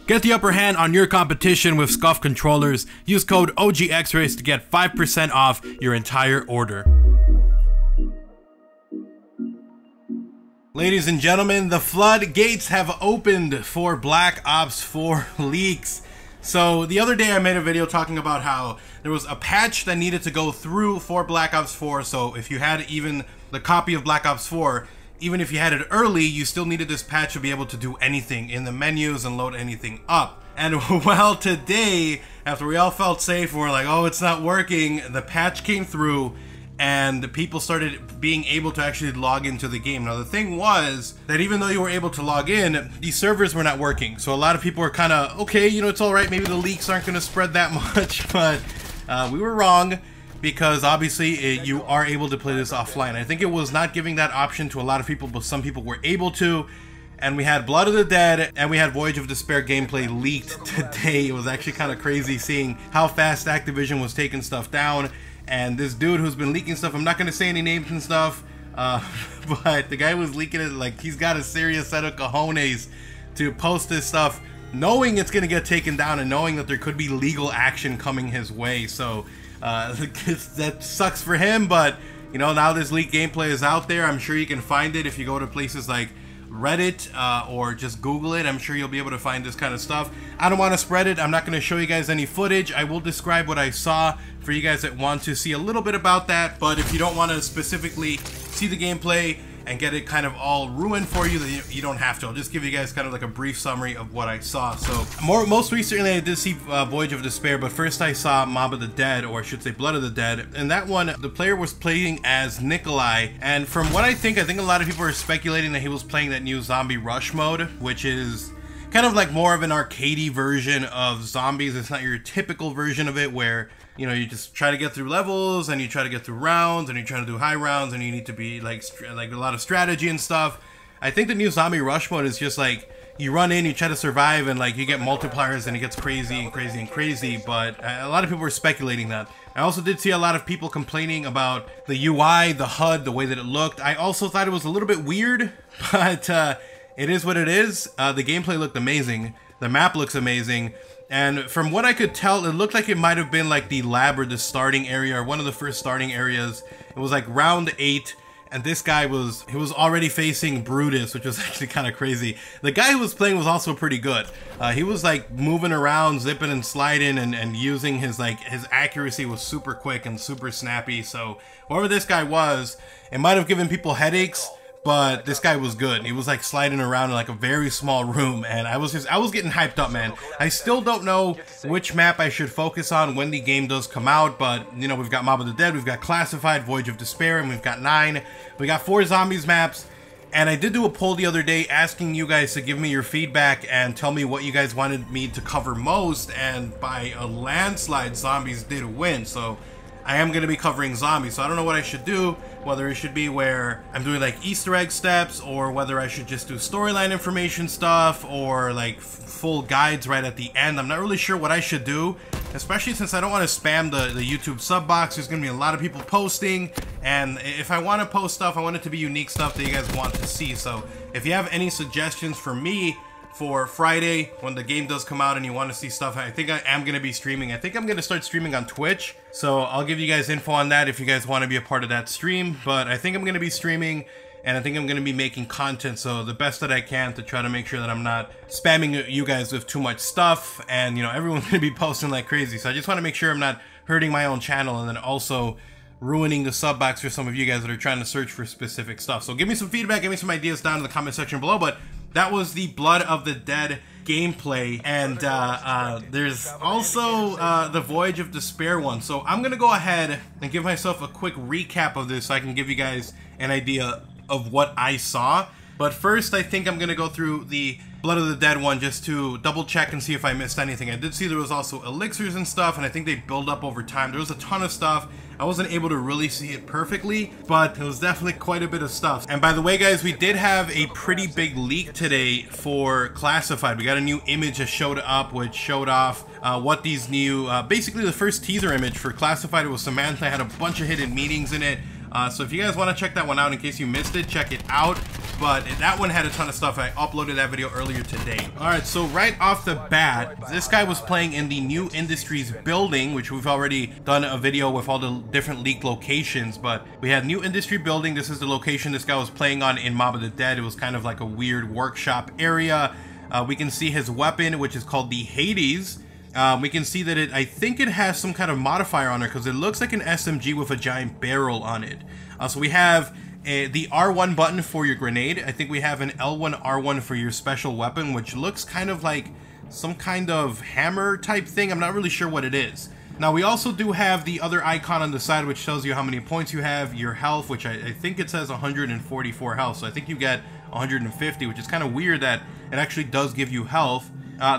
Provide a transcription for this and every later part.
Get the upper hand on your competition with SCUF controllers. Use code OGXRAYZ to get 5% off your entire order. Ladies and gentlemen, the floodgates have opened for Black Ops 4 leaks. So the other day I made a video talking about how there was a patch that needed to go through for Black Ops 4. So if you had even the copy of Black Ops 4, even if you had it early, you still needed this patch to be able to do anything in the menus and load anything up. And well, today, after we all felt safe, we're like, oh, it's not working, the patch came through and people started being able to actually log into the game. Now, the thing was that even though you were able to log in, these servers were not working. So a lot of people were kind of, okay, you know, it's all right, maybe the leaks aren't going to spread that much, but we were wrong. Because obviously you are able to play this offline. I think it was not giving that option to a lot of people, but some people were able to. And we had Blood of the Dead and we had Voyage of Despair gameplay leaked today. It was actually kind of crazy seeing how fast Activision was taking stuff down. And this dude who's been leaking stuff, I'm not going to say any names and stuff, but the guy was leaking it like he's got a serious set of cojones to post this stuff, knowing it's going to get taken down and knowing that there could be legal action coming his way. So that sucks for him, but you know, now this leaked gameplay is out there. I'm sure you can find it if you go to places like Reddit or just Google it. I'm sure you'll be able to find this kind of stuff. I don't want to spread it. I'm not going to show you guys any footage. I will describe what I saw for you guys that want to see a little bit about that, but if you don't want to specifically see the gameplay and get it kind of all ruined for you, then you don't have to. I'll just give you guys kind of like a brief summary of what I saw. So most recently I did see Voyage of Despair, but first I saw Mob of the Dead, or I should say Blood of the Dead. And that one, the player was playing as Nikolai. And from what I think a lot of people are speculating that he was playing that new Zombie Rush mode, which is kind of like more of an arcadey version of zombies. It's not your typical version of it where, you know, you just try to get through levels and you try to get through rounds and you try to do high rounds and you need to be like a lot of strategy and stuff. I think the new Zombie Rush mode is just like you run in, you try to survive, and like you get multipliers and it gets crazy and crazy and crazy. But a lot of people were speculating that. I also did see a lot of people complaining about the UI, the HUD, the way that it looked. I also thought it was a little bit weird, but it is what it is. The gameplay looked amazing. The map looks amazing. And from what I could tell, it looked like it might have been like the lab or the starting area or one of the first starting areas. It was like round 8, and this guy was already facing Brutus, which was actually kind of crazy. The guy who was playing was also pretty good. He was like moving around, zipping and sliding, and using his accuracy was super quick and super snappy. So whoever this guy was, it might have given people headaches, but this guy was good. He was like sliding around in like a very small room, and I was getting hyped up, man. I still don't know which map I should focus on when the game does come out, but you know, we've got Mob of the Dead, we've got Classified, Voyage of Despair, and we've got 9. We got 4 zombies maps, and I did do a poll the other day asking you guys to give me your feedback and tell me what you guys wanted me to cover most, and by a landslide, zombies did win. So I am going to be covering zombies, so I don't know what I should do, whether it should be where I'm doing like Easter egg steps, or whether I should just do storyline information stuff, or like full guides right at the end. I'm not really sure what I should do, especially since I don't want to spam the YouTube sub box. There's going to be a lot of people posting, and if I want to post stuff, I want it to be unique stuff that you guys want to see. So if you have any suggestions for me for Friday when the game does come out and you want to see stuff, I think I am going to be streaming. I think I'm going to start streaming on Twitch, so I'll give you guys info on that if you guys want to be a part of that stream. But I think I'm going to be streaming, and I think I'm going to be making content, so the best that I can to try to make sure that I'm not spamming you guys with too much stuff, and you know, everyone's going to be posting like crazy. So I just want to make sure I'm not hurting my own channel and then also ruining the sub box for some of you guys that are trying to search for specific stuff. So give me some feedback, give me some ideas down in the comment section below. But that was the Blood of the Dead gameplay, and there's also the Voyage of Despair one. So I'm gonna go ahead and give myself a quick recap of this so I can give you guys an idea of what I saw. But first, I think I'm gonna go through the Blood of the Dead one just to double check and see if I missed anything. I did see there was also elixirs and stuff, and I think they build up over time. There was a ton of stuff. I wasn't able to really see it perfectly, but it was definitely quite a bit of stuff. And by the way, guys, we did have a pretty big leak today for Classified. We got a new image that showed up, which showed off what these new, basically the first teaser image for Classified. It was Samantha, had a bunch of hidden meetings in it. So if you guys want to check that one out in case you missed it, check it out. but that one had a ton of stuff. I uploaded that video earlier today. Alright, so right off the bat, this guy was playing in the New Industries building, which we've already done a video with all the different leaked locations, but we had New Industry building. This is the location this guy was playing on in Mob of the Dead. It was kind of like a weird workshop area. We can see his weapon, which is called the Hades. We can see that I think it has some kind of modifier on it because it looks like an SMG with a giant barrel on it. So we have the R1 button for your grenade. I think we have an L1 R1 for your special weapon, which looks kind of like some kind of hammer type thing. I'm not really sure what it is. Now we also do have the other icon on the side, which tells you how many points you have, your health, which I think it says 144 health. So I think you get 150, which is kind of weird that it actually does give you health.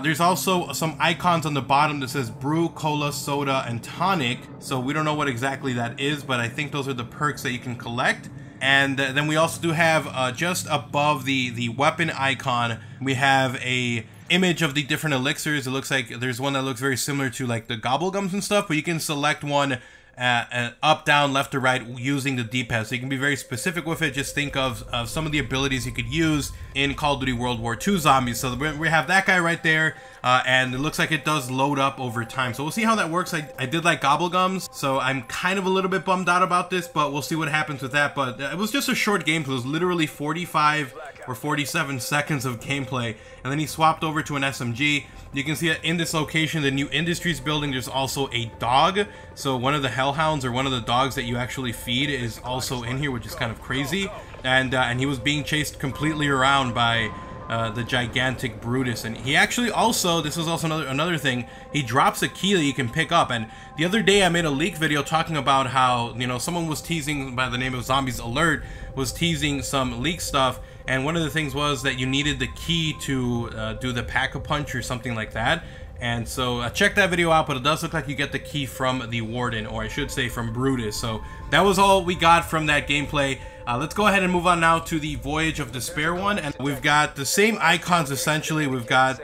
There's also some icons on the bottom that says brew, cola, soda, and tonic. So we don't know what exactly that is, but I think those are the perks that you can collect. And then we also do have just above the weapon icon, we have a image of the different elixirs. It looks like there's one that looks very similar to like the gobblegums and stuff, but you can select one up, down, left, or right using the D-pad. So you can be very specific with it. Just think of some of the abilities you could use in Call of Duty World War II Zombies. So we have that guy right there, and it looks like it does load up over time. So we'll see how that works. I did like gobblegums, so I'm kind of a little bit bummed out about this, but we'll see what happens with that. But it was just a short gameplay. It was literally 45 or 47 seconds of gameplay, and then he swapped over to an SMG. You can see that in this location, the New Industries building, there's also a dog. So one of the hellhounds, or one of the dogs that you actually feed, is also in here, which is kind of crazy. And he was being chased completely around by the gigantic Brutus. And he actually also, this is also another thing, he drops a key that you can pick up. And the other day I made a leak video talking about how, you know, someone was teasing by the name of Zombies Alert, was teasing some leak stuff. And one of the things was that you needed the key to do the pack-a-punch or something like that. And so check that video out, but it does look like you get the key from the Warden, or I should say from Brutus. So that was all we got from that gameplay. Let's go ahead and move on now to the Voyage of Despair one. And we've got the same icons essentially. We've got,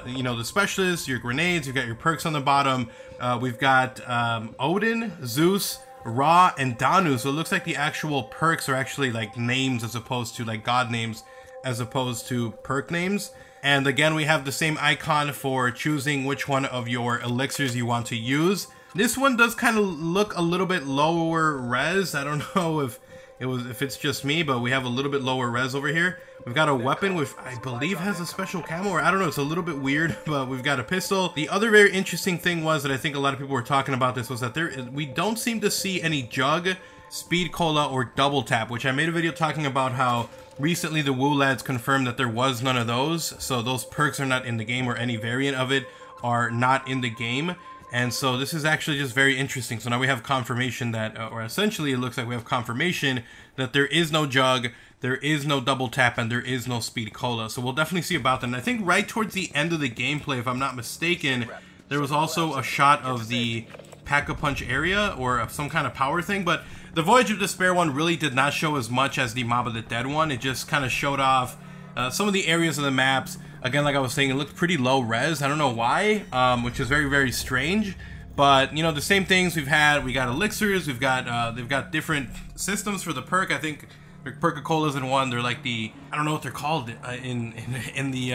you know, the specialists, your grenades, you've got your perks on the bottom. We've got Odin, Zeus, Ra, and Danu. So it looks like the actual perks are actually like names as opposed to like god names as opposed to perk names. And again, we have the same icon for choosing which one of your elixirs you want to use. This one does kind of look a little bit lower res. I don't know if it's just me, but we have a little bit lower res over here. We've got a weapon which I believe has a special camo, or I don't know, it's a little bit weird, but we've got a pistol. The other very interesting thing was that I think a lot of people were talking about this was that we don't seem to see any jug, speed cola, or double tap, which I made a video talking about how recently the Woo lads confirmed that there was none of those. So those perks are not in the game, or any variant of it are not in the game. And so this is actually just very interesting. So now we have confirmation that, or essentially it looks like we have confirmation that there is no jug, there is no double tap, and there is no speed cola. So we'll definitely see about that. And I think right towards the end of the gameplay, if I'm not mistaken, there was also a shot of the pack-a-punch area, or some kind of power thing. But the Voyage of Despair one really did not show as much as the Mob of the Dead one. It just kind of showed off some of the areas of the maps. Again, like I was saying, it looked pretty low res. I don't know why, which is very, very strange. But, you know, the same things we've had. We got elixirs. We've got, they've got different systems for the perk. I think Perk-a-Cola's in one. They're like the, I don't know what they're called in the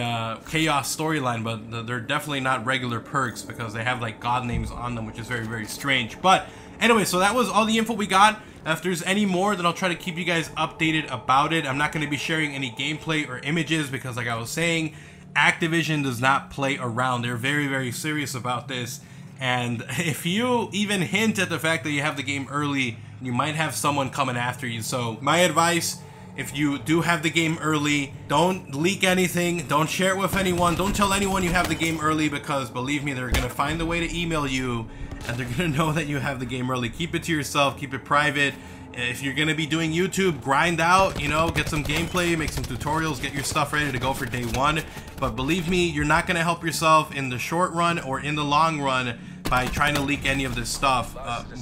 Chaos storyline, but they're definitely not regular perks because they have like god names on them, which is very, very strange. But anyway, so that was all the info we got. If there's any more, then I'll try to keep you guys updated about it. I'm not going to be sharing any gameplay or images because, like I was saying, Activision does not play around. They're very, very serious about this. And if you even hint at the fact that you have the game early, you might have someone coming after you. So my advice, if you do have the game early, don't leak anything. Don't share it with anyone. Don't tell anyone you have the game early, because believe me, they're going to find a way to email you and they're going to know that you have the game early. Keep it to yourself. Keep it private. If you're going to be doing YouTube, grind out, you know, get some gameplay, make some tutorials, get your stuff ready to go for day one. But believe me, you're not going to help yourself in the short run or in the long run by trying to leak any of this stuff,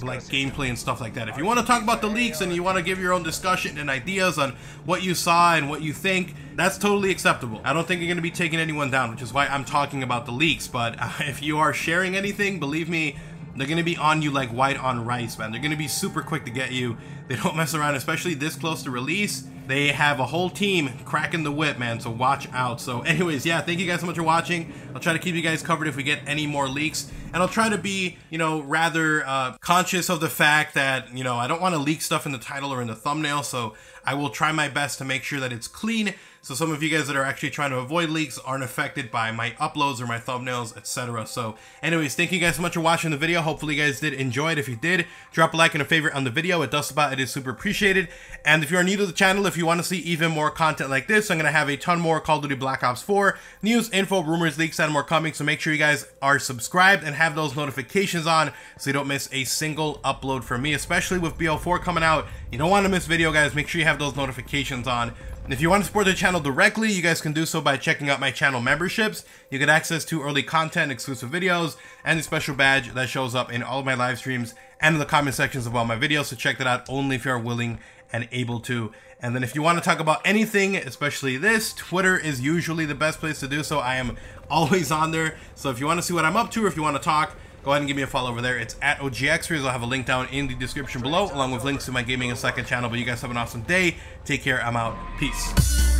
like gameplay and stuff like that. If you want to talk about the leaks and you want to give your own discussion and ideas on what you saw and what you think, that's totally acceptable. I don't think you're going to be taking anyone down, which is why I'm talking about the leaks. But if you are sharing anything, believe me, they're going to be on you like white on rice, man. They're going to be super quick to get you. They don't mess around, especially this close to release. they have a whole team cracking the whip, man, so watch out. So anyways, yeah, thank you guys so much for watching. I'll try to keep you guys covered if we get any more leaks, and I'll try to be, you know, rather conscious of the fact that, you know, I don't want to leak stuff in the title or in the thumbnail, so I will try my best to make sure that it's clean, so some of you guys that are actually trying to avoid leaks aren't affected by my uploads or my thumbnails, etc. So anyways, thank you guys so much for watching the video. Hopefully you guys did enjoy it. If you did, drop a like and a favorite on the video. It does about it is super appreciated. And if you are new to the channel, if you want to see even more content like this, I'm going to have a ton more Call of Duty Black Ops 4 news, info, rumors, leaks, and more coming. So make sure you guys are subscribed and have those notifications on so you don't miss a single upload from me, especially with BO4 coming out. You don't want to miss video, guys. Make sure you have those notifications on. And if you want to support the channel directly, you guys can do so by checking out my channel memberships. You get access to early content, exclusive videos, and a special badge that shows up in all of my live streams and in the comment sections of all my videos. So check that out only if you are willing and able to. And then if you want to talk about anything, especially this, Twitter is usually the best place to do so. I am always on there. So if you want to see what I'm up to, or if you want to talk, go ahead and give me a follow over there. It's at OGXRAYZ. I'll have a link down in the description below, along with links to my gaming and second channel. But you guys have an awesome day. Take care. I'm out. Peace.